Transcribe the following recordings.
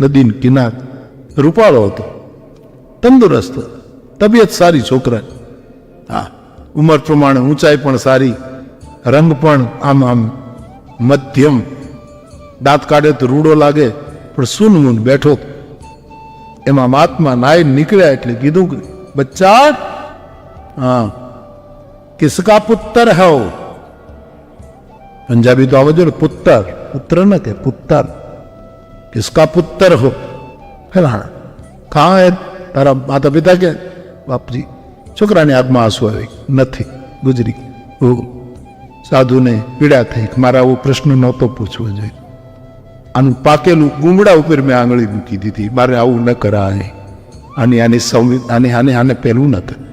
નદીન કિનાર. રૂપાળો હતો, તંદુરસ્ત, તબિયત સારી છોકરા. હા, ઉંમર પ્રમાણે ઊંચાઈ પણ સારી, રંગ પણ આમ આમ મધ્યમ, દાંત કાઢે તો રૂડો લાગે, પણ સૂનમૂન બેઠો. એમાં મહાત્મા નાઈ નીકળ્યા એટલે કીધું કે બચ્ચા, હા, કિસકા પુત્ર હો? પંજાબી તો આવજો ને, પુત્ર, પુત્ર ન કે પુત્ર. કિસકા પુત્ર હો? ફલાણા. કહા હે તારા માતા પિતા? કે બાપજી. છોકરાની આંખમાં આંસુ આવી, નથી, ગુજરી. સાધુને પીડા થઈ, મારા આવો પ્રશ્ન નહોતો પૂછવો જોઈએ. આનું પાકેલું ગુમડા ઉપર મેં આંગળી મૂકી દીધી, મારે આવું ન કરાય. આને પહેલું ન થાય.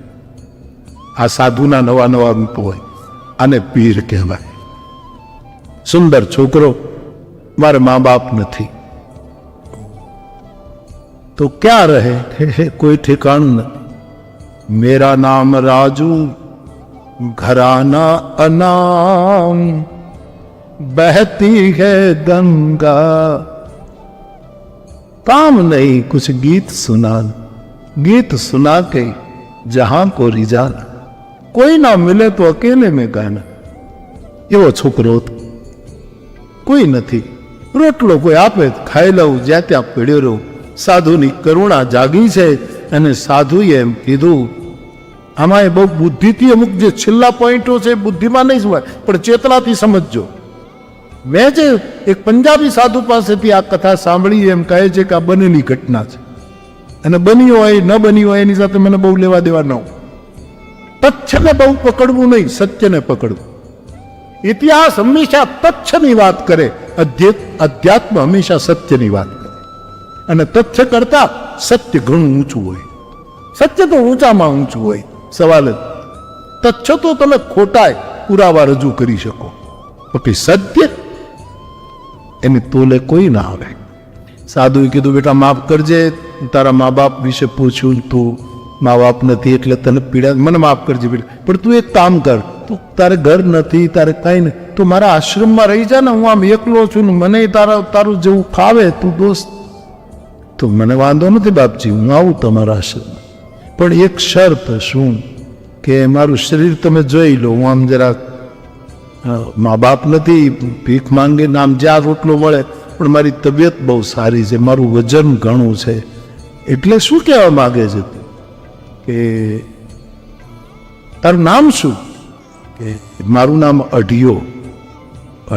આ સાધુના નવા નવા રૂપ હોય, આને પીર કહેવાય. સુંદર છોકરો, મારે મા બાપ નથી, તો ક્યાં રહે? કોઈ ઠેકાણું નથી. મેરા નામ રાજુ, ઘરાના અનામ, બહતી है गंगा, काम नहीं कुछ गीत सुना, गीत सुना के जहां को रिजाना, कोई ना मिले तो अकेले में गाना. એવો છોકરો હતો. કોઈ નથી, રોટલો કોઈ આપે ખાઈ લઉં, જ્યાં ત્યાં પડ્યો રહું. સાધુની કરુણા જાગી છે અને સાધુએ એમ કીધું. આમાં બહુ બુદ્ધિથી અમુક જે છેલ્લા પોઈન્ટો છે બુદ્ધિમાં નહીં સમજાય, પણ ચેતનાથી સમજજો. મેં જે એક પંજાબી સાધુ પાસેથી આ કથા સાંભળી, એમ કહે છે કે આ બનેલી ઘટના છે, અને બની હોય ન બની હોય એની સાથે મને બહુ લેવા દેવા ન હોય. તથ્યને બહુ પકડવું નહીં, સત્યને પકડવું. ઇતિહાસ હંમેશા તથ્યની વાત કરે, અધ્યાત્મ હંમેશા સત્યની વાત કરે. અને તથ્ય કરતા સત્ય ઘણું ઊંચું હોય. સત્ય તો ઊંચામાં ઊંચું હોય, સવાલ જ. તથ્ય તો તમે ખોટાય પુરાવા રજૂ કરી શકો, બાકી સત્ય એની તોલે કોઈ ના આવે. સાધુએ કીધું, બેટા માફ કરજે, તારા મા બાપ વિશે પૂછ્યું, તું મા બાપ નથી એટલે તને પીડા, મને માફ કરજે બેટા, પણ તું એક કામ કર, તું તારે ઘર નથી, તારે કાંઈ નહીં, તું મારા આશ્રમમાં રહી જા ને, હું આમ એકલો છું ને, મને તારું જેવું ફાવે, તું દોસ્ત. તો મને વાંધો નથી બાપજી, હું આવું તમારા આશ્રમમાં, પણ એક શરત. શું? કે મારું શરીર તમે જોઈ લો, હું આમ જરાક, મા બાપ નથી, ભીખ માંગે નામ જ્યાં રોટલો મળે, પણ મારી તબિયત બહુ સારી છે, મારું વજન ઘણું છે. એટલે શું કહેવા માગે છે કે તારું નામ શું? કે મારું નામ અઢિયો.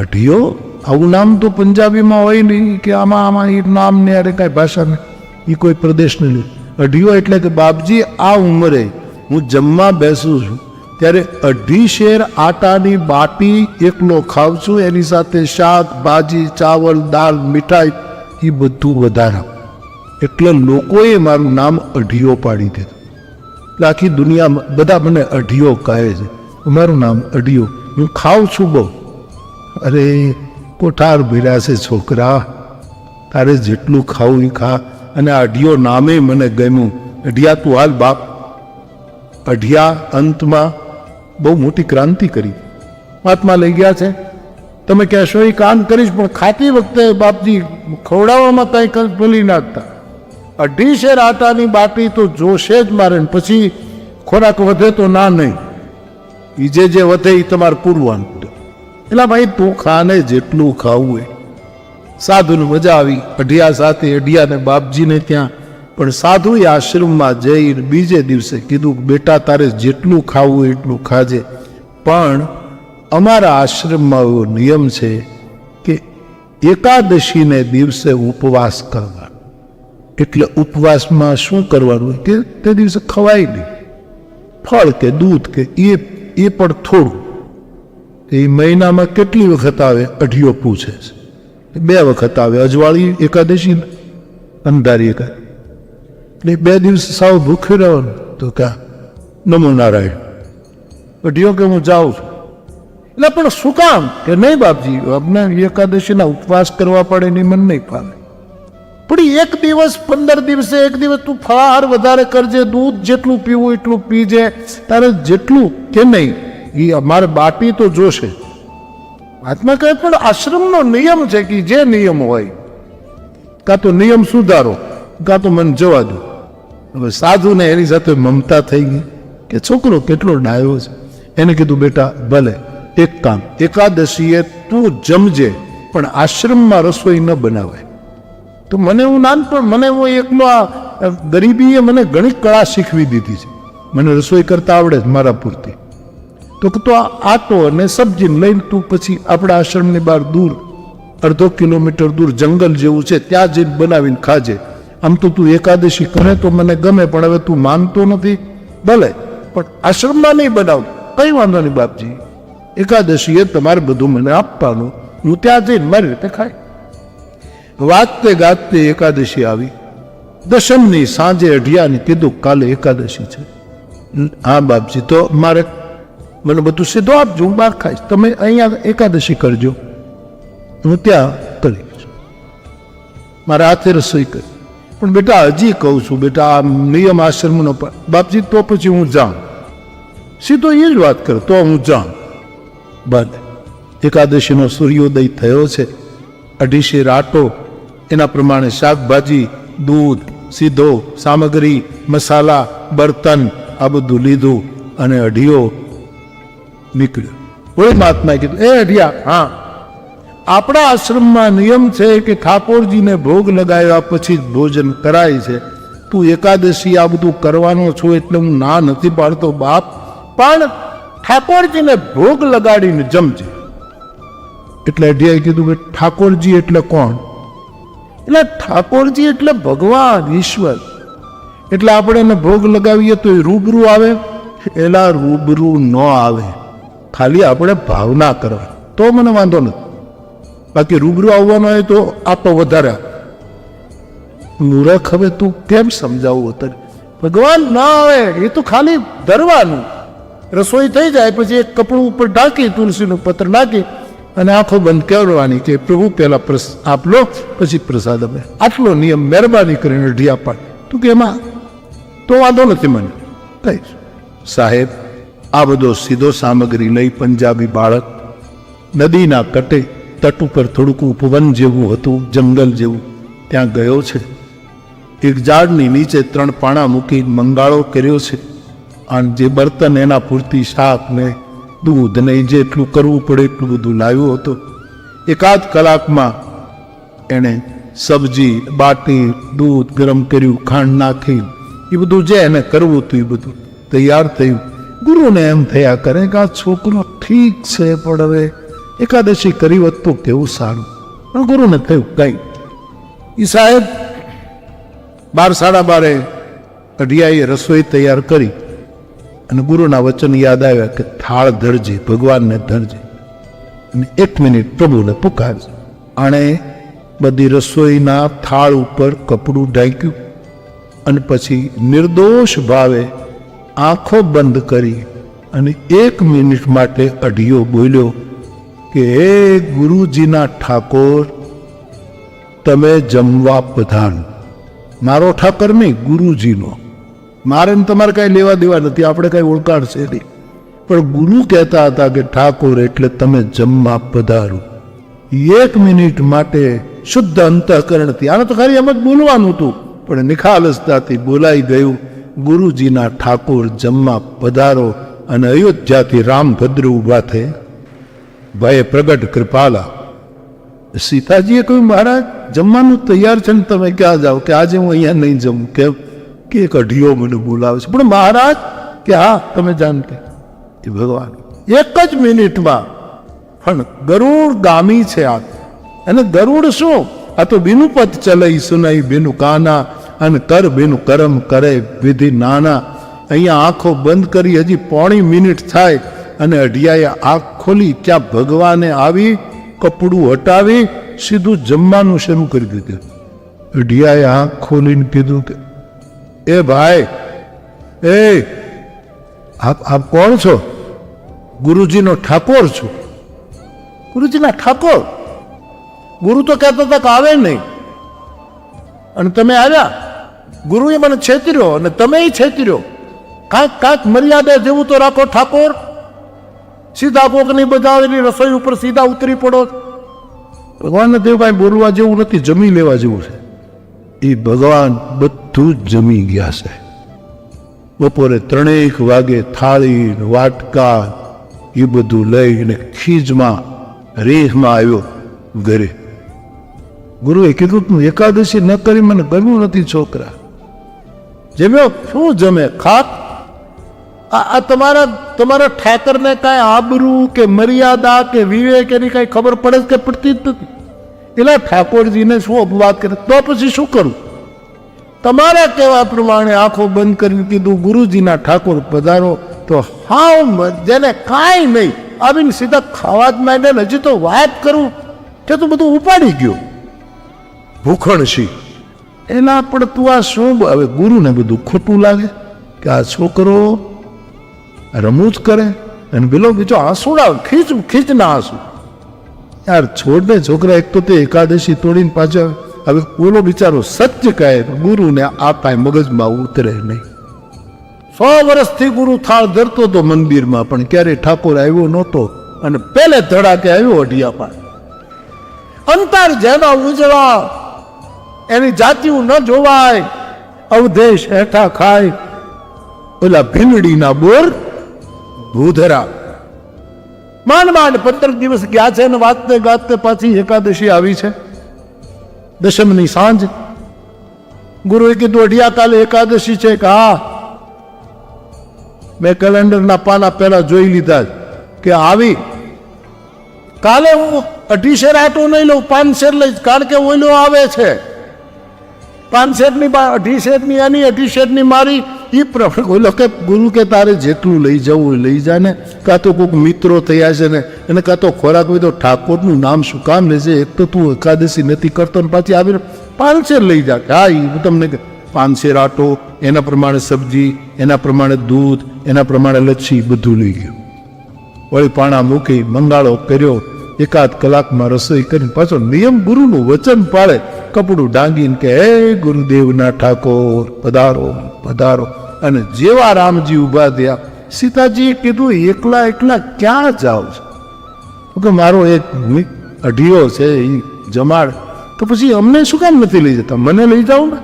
અઢિયો? આવું નામ તો પંજાબીમાં હોય નહીં, કે આમાં એ નામ ને અરે કાંઈ ભાષા નહીં, એ કોઈ પ્રદેશને નહીં. અઢિયો એટલે કે બાપજી આ ઉંમરે હું જમવા બેસું છું ત્યારે 2.5 શેર આટાની બાટી એકલો ખાઉં છું, એની સાથે શાક, ભાજી, ચાવલ, દાળ, મીઠાઈ, એ બધું વધારા. એટલે લોકોએ મારું નામ અઢિયો પાડી દીધું. એટલે આખી દુનિયામાં બધા મને અઢિયો કહે છે. મારું નામ અઢિયો. હું ખાઉં છું બહુ. અરે કોઠાર ભર્યા છે છોકરા, તારે જેટલું ખાવું એ ખા. અને અઢિયો નામે મને ગમ્યું. અઢિયા તું હાલ બાપ. અઢિયા અંતમાં બહુ મોટી ક્રાંતિ કરી. મહાત્મા લઈ ગયા છે, તમે કહેશો એ કામ કરીશ, પણ ખાતી વખતે બાપજી ખવડાવવામાં કંઈ ભૂલી નાખતા. 2.5 શેર આટાની બાટી તો જોશે જ મારે, પછી ખોરાક વધે તો ના નહીં, એ જે વધે એ તમારે પૂરવાનું. એટલે ભાઈ તું ખાને જેટલું ખાવું એ. સાધુને મજા આવી અઢિયા સાથે. અઢિયાને બાપજીને ત્યાં, પણ સાધુએ આશ્રમમાં જઈ બીજે દિવસે કીધું, બેટા તારે જેટલું ખાવું એટલું ખાજે, પણ અમારા આશ્રમમાં એવો નિયમ છે કે એકાદશીને દિવસે ઉપવાસ કરવાનો. એટલે ઉપવાસમાં શું કરવાનું કે તે દિવસે ખવાય નહીં, ફળ કે દૂધ કે એ પણ થોડું. એ મહિનામાં કેટલી વખત આવે? અઢિયો પૂછે છે. 2 વખત આવે, અજવાળી એકાદશી, અંધારી એકાદશી. એટલે 2 દિવસ સાવ ભૂખ્યું રહેવાનું. તો ક્યાં નમો નારાયણ. અઢિયો કે હું જાઉં છું. એટલે પણ શું કામ? કે નહીં બાપજી, અમને એકાદશીના ઉપવાસ કરવા પડે નહીં, મને નહીં ફાવે. પણ 1 દિવસ 15 દિવસે 1 દિવસ તું ફળાહાર વધારે કરજે, દૂધ જેટલું પીવું એટલું પીજે, તારે જેટલું. કે નહીં, એ અમારે બાટી તો જોશે. મહાત્મા કહે પણ આશ્રમનો નિયમ છે કે જે નિયમ હોય કાં તો નિયમ સુધારો, કાં તો મને જવા દો. હવે સાધુને એની સાથે મમતા થઈ ગઈ કે છોકરો કેટલો ડાયો છે. એને કીધું બેટા ભલે એક કામ, એકાદશીએ તું જમજે પણ આશ્રમમાં રસોઈ ન બનાવાય. તો મને હું નાનપણ મને હું એકલો આ ગરીબીએ મને ઘણી કળા શીખવી દીધી છે. મને રસોઈ કરતા આવડે જ મારા પૂરતી. તો આ આટો અને સબ્જી લઈને તું પછી આપણા આશ્રમની બહાર દૂર 1/2 કિલોમીટર દૂર જંગલ જેવું છે ત્યાં જઈને બનાવીને ખાજે. આમ તો તું એકાદશી કરે તો મને ગમે, પણ હવે તું માનતો નથી, ભલે પણ આશ્રમમાં નહીં બનાવ, કઈ વાંધો નહીં બાપજી. એકાદશીએ તમારે બધું મને આપવાનું, હું ત્યાં જઈને મારી રીતે ખાય. વાજતે ગાજતે એકાદશી આવી. દશમની સાંજે અઢિયાની કીધું કાલે એકાદશી છે. હા બાપજી, તો મારે મને બધું સીધો આપજો, હું બહાર ખાઈશ, તમે અહીંયા એકાદશી કરજો, હું ત્યાં કરીશ. મારા હાથે રસોઈ કરી. પણ બેટા હજી કહું છું બેટા, આ નિયમ આશ્રમનો બાપજી, તો પછી હું જાઉં. સીધો એ જ વાત કરો, તો હું જાઉં. ભલે એકાદશીનો સૂર્યોદય થયો છે. 2.5 શેર આટો, એના પ્રમાણે શાકભાજી, દૂધ, સીધો, સામગ્રી, મસાલા, બર્તન આ બધું લીધું અને અઢિયો નીકળ્યો. કોઈ મહાત્માએ કીધું, એ અઢિયા, હા આપણા આશ્રમમાં નિયમ છે કે ઠાકોરજીને ભોગ લગાવ્યા પછી જ ભોજન કરાય છે. તું એકાદશી આ બધું કરવાનો છો એટલે હું ના નથી પાડતો બાપ, પણ ઠાકોરજીને ભોગ લગાડીને જમજે. એટલે અઢિયાએ કીધું કે ઠાકોરજી એટલે કોણ? એટલે ઠાકોરજી એટલે ભગવાન ઈશ્વર. એટલે આપણે એને ભોગ લગાવીએ તો એ રૂબરૂ આવે? એલા રૂબરૂ ન આવે, ખાલી આપણે ભાવના કરવા તો મને વાંધો નથી. બાકી રૂબરૂ આવવાનો હોય તો આપો વધારે. મૂરખ, હવે તું કેમ સમજાવું અત્યારે? ભગવાન ના આવે, એ તો ખાલી ધરવાનું. રસોઈ થઈ જાય પછી એક કપડું ઉપર ઢાંકી, તુલસીનું પત્ર નાખી અને આંખો બંધ કરવાની કે પ્રભુ પહેલા આપ લો, પછી પ્રસાદ અમે. આટલો નિયમ મહેરબાની કરીને અઢિયા પાડ. તું કે એમાં તો વાંધો નથી મને કહીશ. સાહેબ આ બધો સીધો સામગ્રી લઈ પંજાબી બાળક નદીના કટે તટ ઉપર થોડુંક ઉપવન જેવું હતું, જંગલ જેવું, ત્યાં ગયો છે. એક ઝાડની નીચે 3 પાણા મૂકી મંગાળો કર્યો છે. અને જે બર્તન એના પૂરતી શાક ને દૂધ ને જેટલું કરવું પડે એટલું બધું લાવ્યો હતો. 1/2 કલાકમાં એણે સબ્જી, બાટી, દૂધ ગરમ કર્યું, ખાંડ નાખી, એ બધું જે એને કરવું હતું એ બધું તૈયાર થયું. ગુરુને એમ થયા કરે કે આ છોકરો ઠીક છે, પણ હવે એકાદશી કરી હોત તો કેવું સારું. પણ ગુરુને થયું કઈ. એ સાહેબ 12 સાડા 12 અઢિયાએ રસોઈ તૈયાર કરી અને ગુરુના વચન યાદ આવ્યા કે થાળ ધરજે, ભગવાનને ધરજે અને 1 મિનિટ પ્રભુને પુકારજે. આણે બધી રસોઈના થાળ ઉપર કપડું ઢાંક્યું અને પછી નિર્દોષ ભાવે આંખો બંધ કરી અને 1 મિનિટ માટે અઢિયો બોલ્યો કે હે ગુરુજીના ઠાકોર, તમે જમવા પધારો. મારો ઠાકર નહીં, ગુરુજીનો. મારે તમારે કાંઈ લેવા દેવા નથી, આપણે કાંઈ ઓળખાણ છે નહીં, પણ ગુરુ કહેતા હતા કે ઠાકોર એટલે તમે જમવા પધારો. 1 મિનિટ માટે શુદ્ધ અંતઃકરણથી, આને તો ખાલી એમ જ બોલવાનું હતું, પણ નિખાલસતાથી બોલાઈ ગયું, ગુરુજીના ઠાકોર જમવા પધારો. અને અયોધ્યાથી રામભદ્ર ઊભા થયા, ભય પ્રગટ કૃપાલા. સીતાજીએ કહ્યું, મહારાજ જમવાનું તૈયાર છે ને તમે ક્યાં જાઓ? કે આજે હું અહીંયા નહીં જમું. કેમ? કે એક અઢિયો મને બોલાવે છે. પણ મહારાજ કે હા તમે જાણતે એ ભગવાન 1 જ મિનિટમાં. પણ ગરુડ ગામી છે આ. અને ગરુડ શું? આ તો બીનું પદ ચલાઈ સુનાઈ બેનું કાના અને કર બેનું કરમ કરે વિધિ નાના. અહીંયા આંખો બંધ કરી હજી 1/4 મિનિટ થાય અને અઢિયાએ આંખ ખોલી, ત્યાં ભગવાને આવી કપડું હટાવી સીધું જમવાનું શરૂ કરી દીધું. અઢિયાએ આંખ ખોલીને કીધું કે એ ભાઈ, એ આપ કોણ છો? ગુરુજીનો ઠાકોર છું. ગુરુજીના ઠાકોર? ગુરુ તો કહેતા હતા કે આવે નહીં અને તમે આવ્યા. ગુરુએ મને છેતર્યો અને તમે છેતર્યો. કાંઈક મર્યાદા જેવું તો રાખો ઠાકોર. સીધા ભોગની બધાની રસોઈ ઉપર સીધા ઉતરી પડો. ભગવાનને દેવ કાંઈ બોલવા જેવું નથી, જમી લેવા જેવું છે. એ ભગવાન બધું જ જમી ગયા છે. બપોરે 3 વાગે થાળી વાટકા એ બધું લઈને ખીજમાં રેહમાં આવ્યો ઘરે. ગુરુએ કીધું તું એકાદશી ન કરી, મને ગમ્યું નથી છોકરા. જમ્યો શું જમે? ખાક. આ તમારા ઠાકરને કાંઈ આબરૂ કે મર્યાદા કે વિવેક એની કાંઈ ખબર પડે કે પડતી જ નથી. એટલે ઠાકોરજીને શું અપવાદ કરે તો પછી શું કરું? તમારા કહેવા પ્રમાણે આંખો બંધ કરીને કીધું ગુરુજીના ઠાકોર પધારો, તો હાવ જેને કાંઈ નહીં આવીને સીધા ખાવા જ માંડે. હજી તો વાત કરું કે તો બધું ઉપાડી ગયું ભૂખણશી. એના પણ તું આ શું? હવે ગુરુને બધું ખોટું લાગે કે આ છોકરો રમૂજ કરે અને પેલો બીજો આંસુડા ખીચના આંસુ. યાર છોડને છોકરા, એક તો તે એકાદશી તોડીને પાછા. હવે બોલો બિચારો સત્ય કહે, ગુરુને આ કાંઈ મગજમાં ઉતરે નહીં. 100 વર્ષથી ગુરુ થાળ ધરતો હતો મંદિરમાં, પણ ક્યારેય ઠાકોર આવ્યો નહોતો અને પહેલે ધડાકે આવ્યો અઢિયા પાસે. અંતર જેના ઉજળા એની જાતિયું ન જોવાય, અવધેશ હેઠા ખાય ઓલા ભીંડીના બોર ભૂધરા. માંડ 15 દિવસ ગયા છે અને વાતને ગાતે પાછી એકાદશી આવી છે. દશમની સાંજ ગુરુએ કીધું અઢિયા કાલે એકાદશી છે કે હા. મેં કેલેન્ડરના પાના પહેલા જોઈ લીધા કે આવી. કાલે હું 2.5 શેર આટો નહીં લઉં, 5 શેર લઈશ, કારણ કે ઓઈલો આવે છે. 5 શેરની 2.5 શેરની આની 2.5 શેરની મારી. એ પ્રમાણે ઓઈલો કે ગુરુ કે તારે જેટલું લઈ જવું લઈ જા ને. કાં તો કોઈક મિત્રો થયા છે ને એને કાં તો ખોરાક હોય તો ઠાકોરનું નામ શું કામ લેશે? એક તો તું એકાદશી નથી કરતો ને પાછી આવીને 5 શેર લઈ જા. હા, એ તમને 5 શેર આટો, એના પ્રમાણે સબ્જી, એના પ્રમાણે દૂધ, એના પ્રમાણે લચ્છી બધું લઈ ગયું. વળી પાણા મૂકી મંગાળો કર્યો. 1 કલાકમાં રસોઈ કરીને પાછો નિયમ ગુરુનું વચન પાળે, કપડું ડાંગીને કે હે ગુરુદેવના ઠાકોર પધારો પધારો. અને જેવા રામજી ઊભા થયા, સીતાજીએ કીધું એકલા ક્યાં જાઓ છો? કે મારો એક અઢિયો છે એ જમાડ, તો પછી અમને શું કામ નથી લઈ જતા? મને લઈ જાઓ ને.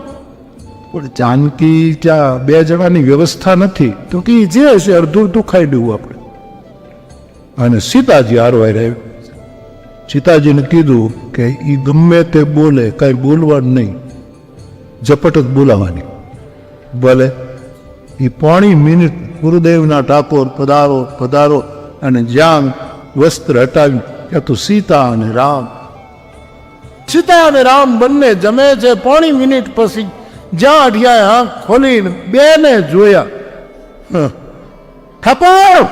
પણ જાનકી ત્યાં 2 જણાની વ્યવસ્થા નથી, તો કે જે હશે અડધું ખાઈ દેવું આપણે. અને સીતાજી હારવાઈ રહ્યું. સીતાજીને કીધું કે એ ગમે તે બોલે, કાંઈ બોલવાનું નહીં, ઝપટ જ બોલાવાની. ભલે. એ 5 મિનિટ ગુરુદેવના ઠાકોર પધારો પધારો, અને જ્યાં વસ્ત્ર હટાવ્યું ત્યાં તો સીતા અને રામ બંને જમે છે. 5 મિનિટ પછી જ્યાં અઢિયાએ આંખ ખોલીને બેને જોયા. ઠાકોર,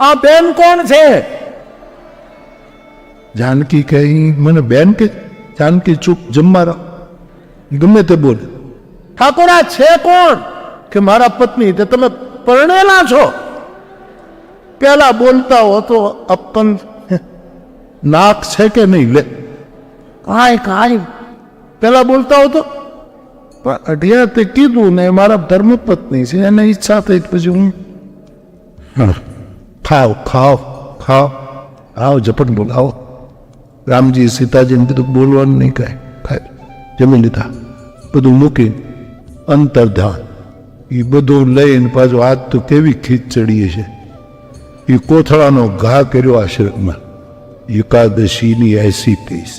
આ બેન કોણ છે? જાનકી કહી મને બેન કે? જાનકી ચૂપ, જમવા રહો, ગમે તે બોલે. ઠાકોર, આ છે કોણ? કે મારા પત્ની. તે તમે પરણેલા છો? પેલા બોલતા હો તો અપન નાક છે કે નહીં? લે કાંઈ પેલા બોલતા હો તો. પણ અઢિયા તે કીધું ને મારા ધર્મપત્ની છે, એને ઈચ્છા થઈ પછી હું ખાવ આવો ઝપટ બોલાવો. રામજી સીતાજીને કીધું બોલવાનું નહીં, કાંઈ ખાય. જમી લીધા, બધું મૂકી અંતર ધ્યાન. એ બધું લઈને પાછું આજ તો કેવી ખીચડી છે. એ કોથળાનો ઘા કર્યો આશ્રમમાં. એકાદશીની એસી કહીશ.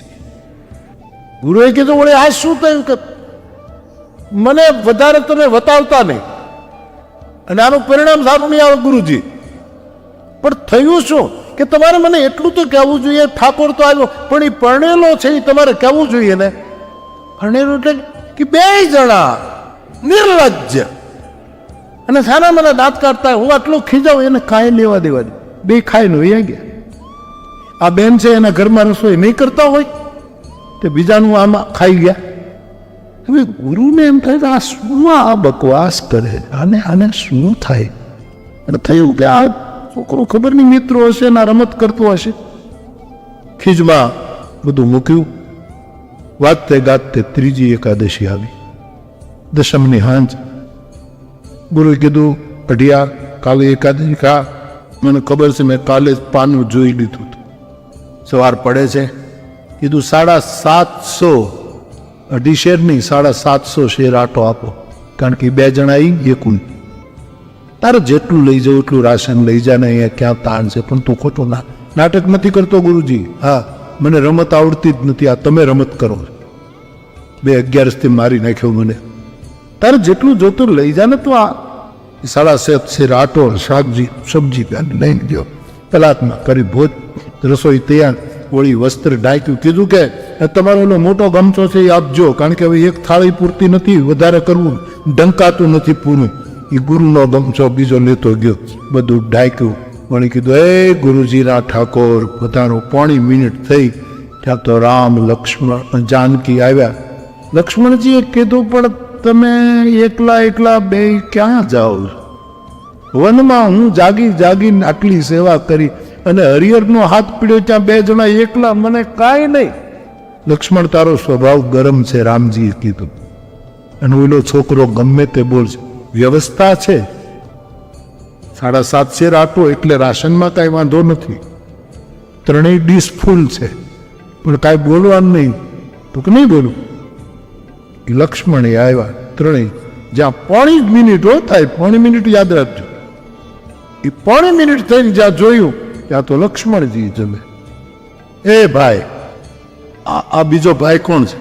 ગુરુએ કીધું વળે આ શું થયું કે મને વધારે તમે વતાવતા નહીં, અને આનું પરિણામ સારું નહીં આવે ગુરુજી. પણ થયું શું કે તમારે મને એટલું તો કહેવું જોઈએ, ઠાકોર તો આવ્યો પણ એ પરણેલો છે, એ તમારે કહેવું જોઈએ ને. પરણેલો એટલે કે 2 જણા નિર્લજ્જ અને સારા મને દાંત કાઢતા. હું આટલું ખીજાવું, એને કાંઈ લેવા દેવા દે. 2 ખાઈને વયા ગયા. આ બેન છે એના ઘરમાં રસોઈ નહીં કરતા હોય તે બીજાનું આમાં ખાઈ ગયા. હવે ગુરુને એમ થાય કે આ શું આ બકવાસ કરે, આને શું થાય? અને થયું કે આ છોકરો ખબર નહીં મિત્રો હશે ને રમત કરતો હશે. ખીજમાં બધું મૂક્યું. વાગતે ગાતે 3જી એકાદશી આવી, દશમની હાંજ. ગુરુએ કીધું અઢિયા કાલે એકાદશી ખા. મને ખબર છે, મેં કાલે જ પાનું જોઈ લીધું હતું. સવાર પડે છે. કીધું 750 2.5 શેર નહીં, 750 શેર આટો આપો, કારણ કે 2 જણા આવી એકું. તારે જેટલું લઈ જાવ એટલું રાશન લઈ જા ને, અહીંયા ક્યાં તાણ છે. પણ તું ખોટું નાટક નથી કરતો ગુરુજી. હા, મને રમત આવડતી જ નથી, આ તમે રમત કરો. 2.11 મારી નાખ્યો મને. તારે જેટલું જોતું લઈ જા ને. તો આ 7.5 શેર આટો, શાકજી સબ્જી લઈને ગયો. કલાકમાં કરી ભોજ, રસોઈ તૈયાર, વળી વસ્ત્ર ઢાંક્યું. કીધું કે તમારો એનો મોટો ગમચો છે એ આપજો, કારણ કે હવે એક થાળી પૂરતી નથી, વધારે કરવું ડંકાતું નથી પૂરું. એ ગુરુનો ગમચો બીજો લેતો ગયો, બધું ઢાંક્યું. વળી કીધું, એ ગુરુજીના ઠાકોર પોતાનો 1.5 મિનિટ થઈ ત્યાં તો રામ લક્ષ્મણ જાનકી આવ્યા. લક્ષ્મણજીએ કીધું, પણ તમે એકલા બે ક્યાં જાઓ? વનમાં હું જાગીને આટલી સેવા કરી અને હરિહરનો હાથ પીડ્યો, ત્યાં 2 જણા એકલા, મને કાંઈ નહીં. લક્ષ્મણ, તારો સ્વભાવ ગરમ છે, રામજીએ કીધું. અને ઓલો છોકરો ગમે તે બોલશે, વ્યવસ્થા છે. 7.5 શેર આટો એટલે રાશનમાં કાંઈ વાંધો નથી, 3 ડીશ ફૂલ છે, પણ કાંઈ બોલવાનું નહીં. તો કે નહીં બોલું. એ લક્ષ્મણે આવ્યા 3, જ્યાં 1.5 મિનિટ થાય, 1.5 મિનિટ યાદ રાખજો. એ 1.5 મિનિટ થઈને જ્યાં જોયું ત્યાં તો લક્ષ્મણજી જમે. એ ભાઈ, આ બીજો ભાઈ કોણ છે?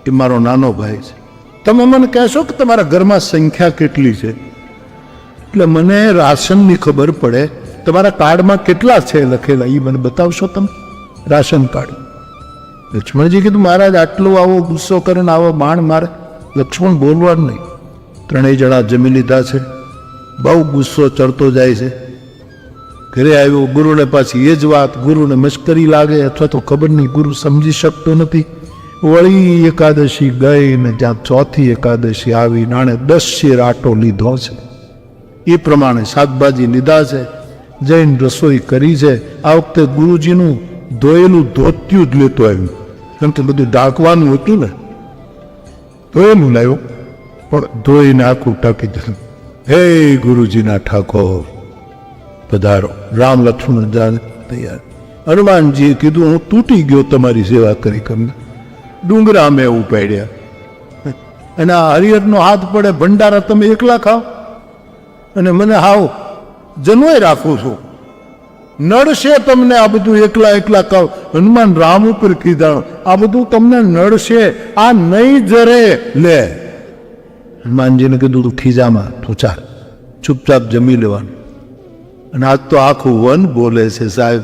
એ મારો નાનો ભાઈ છે. તમે મને કહેશો કે તમારા ઘરમાં સંખ્યા કેટલી છે? એટલે મને રાશનની ખબર પડે. તમારા કાર્ડમાં કેટલા છે લખેલા એ મને બતાવશો તમે? Ration card. લક્ષ્મણજી કીધું, મહારાજ આટલો આવો ગુસ્સો કરે ને આવો બાણ મારે? લક્ષ્મણ બોલવાનું નહીં. 3 જણા જમી લીધા છે, બહુ ગુસ્સો ચડતો જાય છે. ઘરે આવ્યો, ગુરુને પાછી એ જ વાત, ગુરુને મશ્કરી લાગે અથવા તો ખબર નહીં, ગુરુ સમજી શકતો નથી. વળી એકાદશી ગઈ ને જ્યાં 4થી એકાદશી આવી, નાણે 10 શેર આટો લીધો છે. એ પ્રમાણે શાકભાજી લીધા છે, જઈને રસોઈ કરી છે. આ વખતે ગુરુજીનું ધોયેલું ધોતિયું જ લેતો આવ્યું, કેમ કે બધું ઢાંકવાનું હતું ને. ધોયેલું લાવ્યો, પણ ધોઈને આખું ટાંકી દીધું. હે ગુરુજીના ઠાકોર પધારો. રામ લક્ષ્મણ જાન તૈયાર. હનુમાનજીએ કીધું, હું તૂટી ગયો તમારી સેવા કરી કરીને. ડુંગરા અમે ઉપાડ્યા, અને આ હરિહરનો હાથ પડે, ભંડારા તમે એકલા ખાઓ અને મને હાવ જનોય રાખો છો. નડશે તમને આ બધું એકલા ખાઓ. હનુમાન રામ ઉપર કીધા, આ બધું તમને નડશે, આ નહીં જરે લે. હનુમાનજીને કીધું, તું ખીજામાં તું ચાલ, ચૂપચાપ જમી લેવાનું. અને આજ તો આખું વન બોલે છે સાહેબ,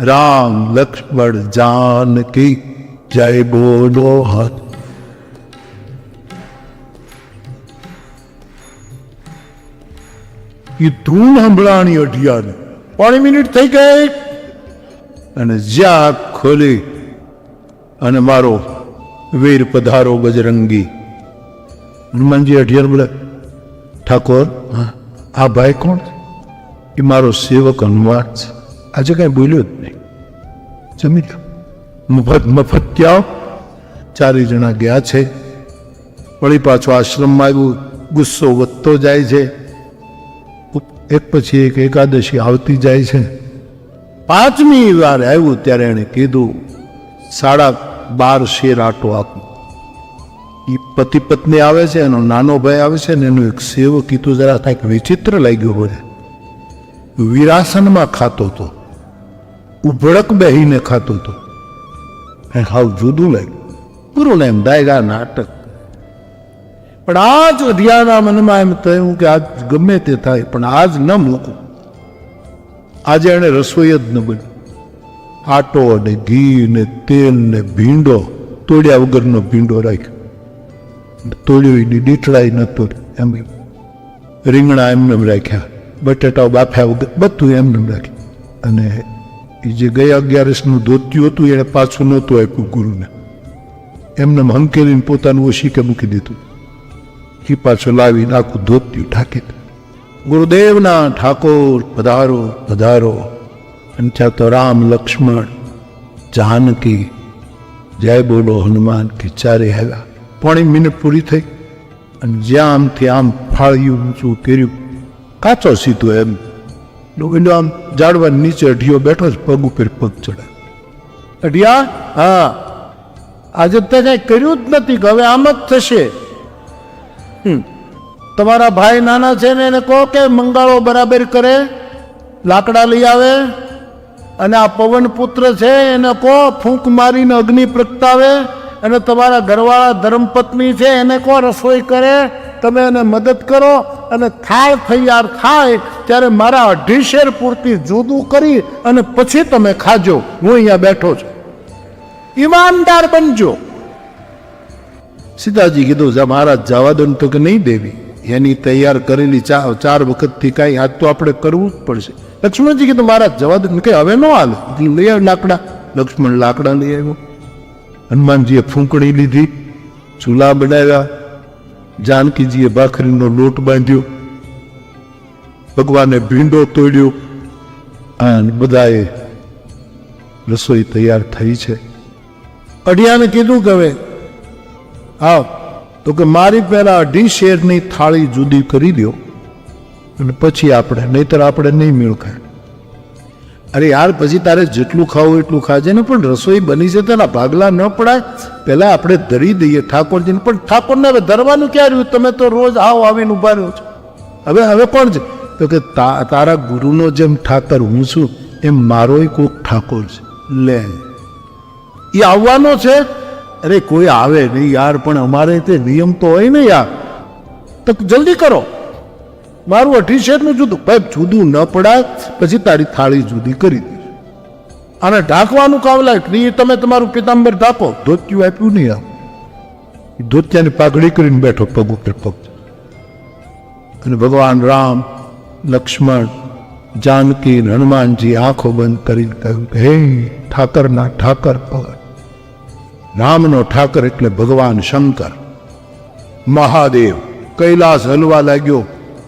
રામ લક્ષ્મણ જાનકી જય બોલો હાથ. એ ધૂન સંભળાણી અઢિયાને. 1.5 મિનિટ થઈ ગઈ અને જ્યાં ખોલી અને મારો વીર પધારો બજરંગી. હનુમાનજી અઢિયાર બોલે, ઠાકોર આ ભાઈ કોણ? એ મારો સેવક હનુમાન છે. આજે કાંઈ બોલ્યો જ નહીં, જમી લો. મફત ક્યાં? 4 જણા ગયા છે. વળી પાછો આશ્રમમાં આવ્યું, ગુસ્સો વધતો જાય છે. એક પછી એક એકાદશી આવતી જાય છે. 5મી વાર આવ્યું ત્યારે એણે કીધું, 12.5 શેર આટો આપો. એ પતિ પત્ની આવે છે, એનો નાનો ભાઈ આવે છે ને એનો એક સેવક. કીધું જરા કાંઈક વિચિત્ર લાગ્યું હોય. વિરાસનમાં ખાતો હતો, ઉભડક બેહીને ખાતો હતો, હાવ જુદું લાગ્યું. ગુરુને એમ દાયગા નાટક. પણ આજ અઢિયાના મનમાં એમ થયું કે આજ ગમે તે થાય પણ આજ ન મૂકું. આજે એને રસોઈ જ ન બની. આટો ને ઘી ને તેલ ને ભીંડો, તોડ્યા વગરનો ભીંડો રાખ્યો. તોડ્યો એની દીઠડાઈ ન તોડી, એમ રીંગણા એમને રાખ્યા, બટેટાઓ બાફ્યા વગર બધું એમને રાખ્યું. અને એ જે ગયા 11નું ધોતિયું હતું એને પાછું નહોતું આપ્યું ગુરુને, એમને હંકેલીને પોતાનું ઓશીકે મૂકી દીધું. એ પાછું લાવીને આખું ધોતિયું ઢાંકી દીધું. ગુરુદેવના ઠાકોર પધારો પધારો. અને ત્યાં તો રામ લક્ષ્મણ જાનકી જય બોલો હનુમાન કે ચારે આવ્યા. 1.5 મિનિટ પૂરી થઈ અને જ્યાં આમથી આમ ફાળ્યું ઊંચું કર્યું, કાચો સીધો એમ ડોગીનો આમ ઝાડવા નીચે અઢિયો બેઠો જ, પગ ઉપર પગ ચડાય. અઢિયા, હા આજે તે કઈ કર્યું જ નથી કે હવે આમ જ થશે. તમારા ભાઈ નાના છે ને એને કહો કે મંગાળો બરાબર કરે, લાકડા લઈ આવે, અને આ પવન પુત્ર છે એને કહો ફૂંક મારીને અગ્નિ પ્રગટાવે, અને તમારા ઘરવાળા ધર્મપત્ની છે એને કહો રસોઈ કરે, તમે એને મદદ કરો, અને થાળ તૈયાર થાય ત્યારે મારા 2.5 શેર પૂરતી જુદું કરી અને પછી તમે ખાજો. હું અહીંયા બેઠો છું, ઈમાનદાર બનજો. સીતાજી કીધું મહારાજ જવા દો તો કે નહીં દેવી, એની તૈયાર કરેલી 4 વખતથી કાંઈ આજ તો આપણે કરવું જ પડશે. લક્ષ્મણજી કીધું મહારાજ જવા દો કે હવે ન હાલે, લઈ આવ લાકડા. લક્ષ્મણ લાકડા લઈ આવ્યો, હનુમાનજીએ ફૂંકણી લીધી, ચૂલા બનાવ્યા, જાનકીજીએ ભાખરીનો લોટ બાંધ્યો, ભગવાને ભીંડો તોડ્યો, અને બધાએ રસોઈ તૈયાર થઈ છે. અઢિયાને કીધું કે હવે આવ, તો કે મારી પહેલા 2.5 શેરની થાળી જુદી કરી દો અને પછી આપણે, નહીતર આપણે નહીં મેળ ખાય. અરે યાર પછી તારે જેટલું ખાવું એટલું ખાજે ને, પણ રસોઈ બની છે તેના ભાગલા ન પડાય, પહેલા આપણે ધરી દઈએ ઠાકોરજીને. પણ ઠાકોરને હવે ધરવાનું ક્યાં રહ્યું? તમે તો રોજ આવીને ઉભા રહ્યો છો. હવે કોણ છે? તો કે તારા ગુરુનો જેમ ઠાકર હું છું એમ મારોય કોક ઠાકોર છે, લે એ આવવાનો છે. અરે કોઈ આવે નહીં યાર, પણ અમારે તે નિયમ તો હોય ને યાર, તો જલ્દી કરો, મારું 2.5 શેરનું જુદું. ભાઈ જુદું ન પડાય પછી તારી થાળી જુદી કરી દે. આને ઢાંકવાનું કાવલા એ તમે તમારું પિતાંબર ઢાંકો. ધોતિયું આપ્યું નહીં, આ ધોતિયાની પાઘડી કરીને બેઠો પગ ઉપર પગ. અને ભગવાન રામ, લક્ષ્મણ, જાનકી, હનુમાનજી આંખો બંધ કરીને કહ્યું હે ઠાકરના ઠાકર ભગવાન રામનો ઠાકર એટલે ભગવાન શંકર મહાદેવ. કૈલાસ હલવા લાગ્યો.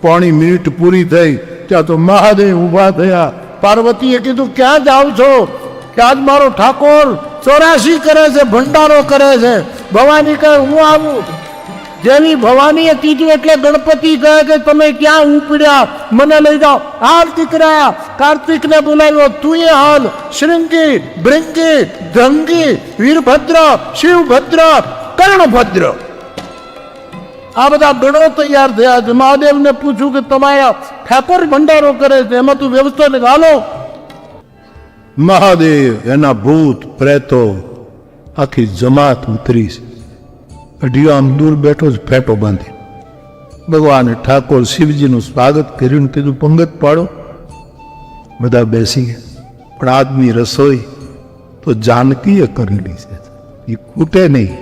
5 મિનિટ પૂરી થઈ ત્યાં તો મહાદેવ ઊભા થયા. પાર્વતીએ કીધું ક્યાં જાવ છો? કે આજ મારો ઠાકોર 84 કરે છે, ભંડારો કરે છે. ભવાની કહે હું આવું. જેવી ભવાનીએ કીધું એટલે ગણપતિ કહે કે તમે ક્યાં ઉપડ્યા, મને લઈ જાઓ. હાલ દીકરા, કાર્તિકને બોલાવ્યો, તું એ હાલ. શૃંગી, ભૃંગી, ધંગી, વીરભદ્ર, શિવભદ્ર, કર્ણભદ્ર, આ બધા ગણો તૈયાર થયા છે. મહાદેવને પૂછ્યું કે તમારા ઠાકોર ભંડારો કરે છે, એમાં તું વ્યવસ્થા હાલો. મહાદેવ, એના ભૂત પ્રેતો આખી જમાત ઉતરી છે. અઢિયો આમ દૂર બેઠો જ ફેટો બાંધી. ભગવાને ઠાકોર શિવજીનું સ્વાગત કર્યું, કીધું પંગત પાડો. બધા બેસી ગયા. પણ આજની રસોઈ તો જાનકીએ કરેલી છે, એ ખૂટે નહીં.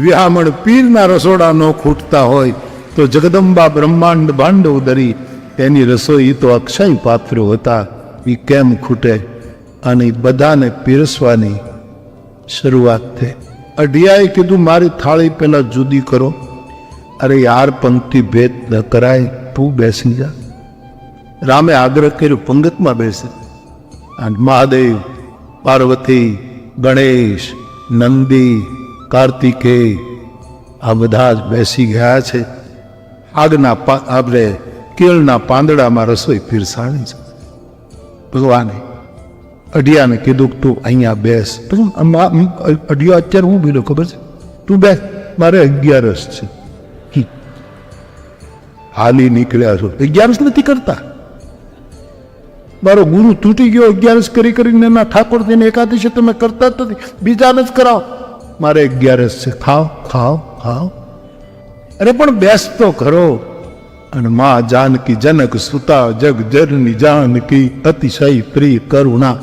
વ્યામણ પીરના રસોડા ન ખૂટતા હોય તો જગદંબા બ્રહ્માંડ ભાંડ ઉદરી એની રસોઈ તો અક્ષય પાત્રો હતા, એ કેમ ખૂટે? અને બધાને પીરસવાની શરૂઆત થઈ. અઢિયાએ કીધું મારી થાળી પહેલા જુદી કરો. અરે યાર પંક્તિ ભેદ ન કરાય, તું બેસી જા. રામે આગ્રહ કર્યો પંગતમાં બેસે. અને મહાદેવ, પાર્વતી, ગણેશ, નંદી, કાર્તિકેય આ બધા જ બેસી ગયા છે. આગના આપણે કેળના પાંદડામાં રસોઈ પીરસાણી છે. ભગવાને અઢિયાને કીધું તું અહીંયા બેસ. પછી અઢિયો અત્યારે હું બોલ્યો ખબર છે? તું બેસ, મારે 11 છે. હાલી નીકળ્યા છો. 11 નથી કરતા. મારો ગુરુ તૂટી ગયો 11 કરી કરીને એના ઠાકોર થઈને એકાદશી તમે કરતા જ નથી, બીજાને જ કરાવો. મારે 11 છે, ખાઓ ખાઓ ખાઓ. અરે પણ બેસ તો ખરો. અને મા જાનકી જનક સુતા જગ જરની જાનકી અતિશય પ્રિય કરુણા,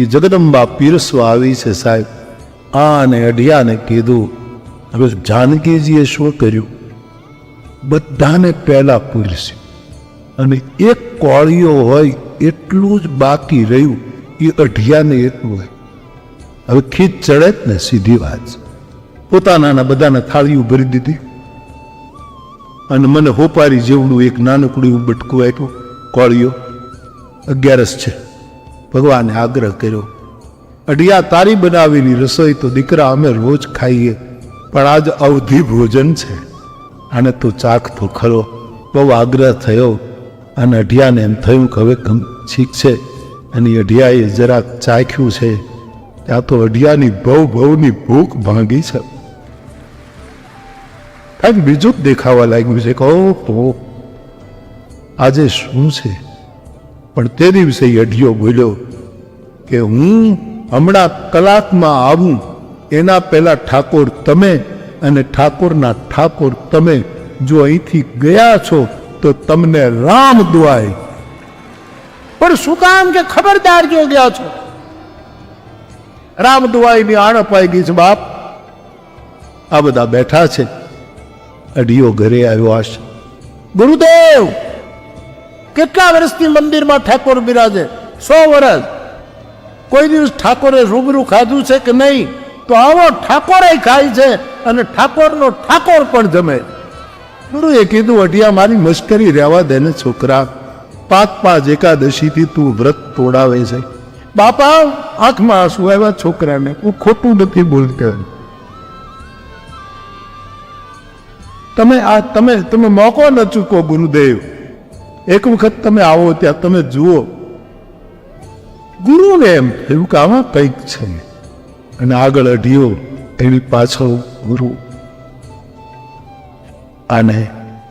એ જગદંબા પીરસવા આવી છે સાહેબ. અને અઢિયાને કીધું હવે જાનકીજીએ શું કર્યું? બધાને પહેલા પૂરસ્યું, અને એક કોળીઓ હોય એટલું જ બાકી રહ્યું, એ અઢિયાને એટલું હોય. હવે ખીચ ચડે જ ને, સીધી વાત. પોતાના બધાને થાળીઓ ભરી દીધી, અને મને હોપારી જેવડું એક નાનકડું બટકું આપ્યું. કોળીઓ 11 છે. ભગવાને આગ્રહ કર્યો, અઢિયા તારી બનાવેલી રસોઈ તો દીકરા અમે રોજ ખાઈએ, પણ આજ અવધિ ભોજન છે, આને તું ચાખ તો ખરો. બહુ આગ્રહ થયો. અને અઢિયાને એમ થયું કે હવે ઠીક છે. અને અઢિયાએ જરાક ચાખ્યું છે ત્યાં તો અઢિયાની ભવની ભૂખ ભાંગી છે. કાંઈક બીજું જ દેખાવા લાગ્યું છે કે ઓહો આજે શું છે. પણ તે દિવસે અઢિયો બોલ્યો કે હું હમણાં કલાકમાં આવું એના પહેલા ઠાકોર તમે અને ઠાકોરના ઠાકોર તમે જો અહીંથી ગયા છો તો તમને રામ દુઆય. પણ શું કામ કે ખબરદાર જો ગયા છો. રામ દુઆઈની આણ અપાઈ ગઈ છે બાપ. આ બધા બેઠા છે. અઢિયો ઘરે આવ્યો આશે. ગુરુદેવ કેટલા વર્ષથી મંદિરમાં ઠાકોર બિરાજે? 100 વર્ષ. કોઈ દિવસ ઠાકોરે રૂબરૂ ખાધું છે કે નહીં? તો આવો ઠાકોરે ખાય છે અને ઠાકોરનો ઠાકોર પણ જમે. ગુરુએ કીધું અઢિયા મારી મશ્કરી રહેવા દે ને છોકરા. 5 એકાદશીથી તું વ્રત તોડાવે છે. બાપા આંખમાં આંસુ આવ્યા છોકરાને. હું ખોટું નથી બોલતો. તમે મોકો ન ચૂકો ગુરુદેવ. એક વખત તમે આવો ત્યાં તમે જુઓ. ગુરુને એમ થયું કે આમાં કંઈક છે. અને આગળ અઢિયો એની પાછળ ગુરુ. અને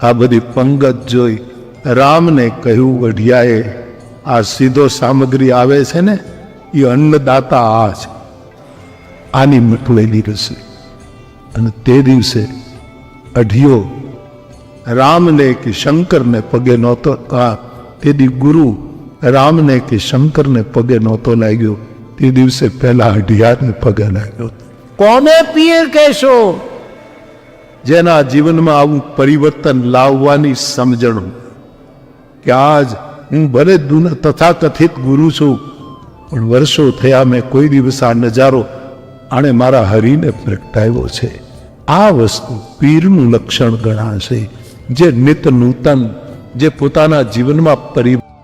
આ બધી પંગત જોઈ રામને કહ્યું અઢિયાએ આ સીધો સામગ્રી આવે છે ને એ અન્નદાતા આ છે. આની મટવેલી રસી. અને તે દિવસે અઢિયો રામને કે શંકરને પગે નહોતો. તેથી ગુરુ રામને કે શંકરને પગે નહોતો લાગ્યો. તે દિવસે પહેલા અઢિયાને પગે લાગ્યો. કોને પીર કહેશો? જેના જીવનમાં આવું પરિવર્તન લાવવાની સમજણ કે આજ હું ભલે તથાકથિત ગુરુ છું પણ વર્ષો થયા મેં કોઈ દિવસ આ નજારો આણે મારા હરિને પ્રગટાવ્યો છે. આ વસ્તુ પીરનું લક્ષણ ગણાશે. જે નિત નૂતન, જે પોતાના જીવનમાં પરિવર્તન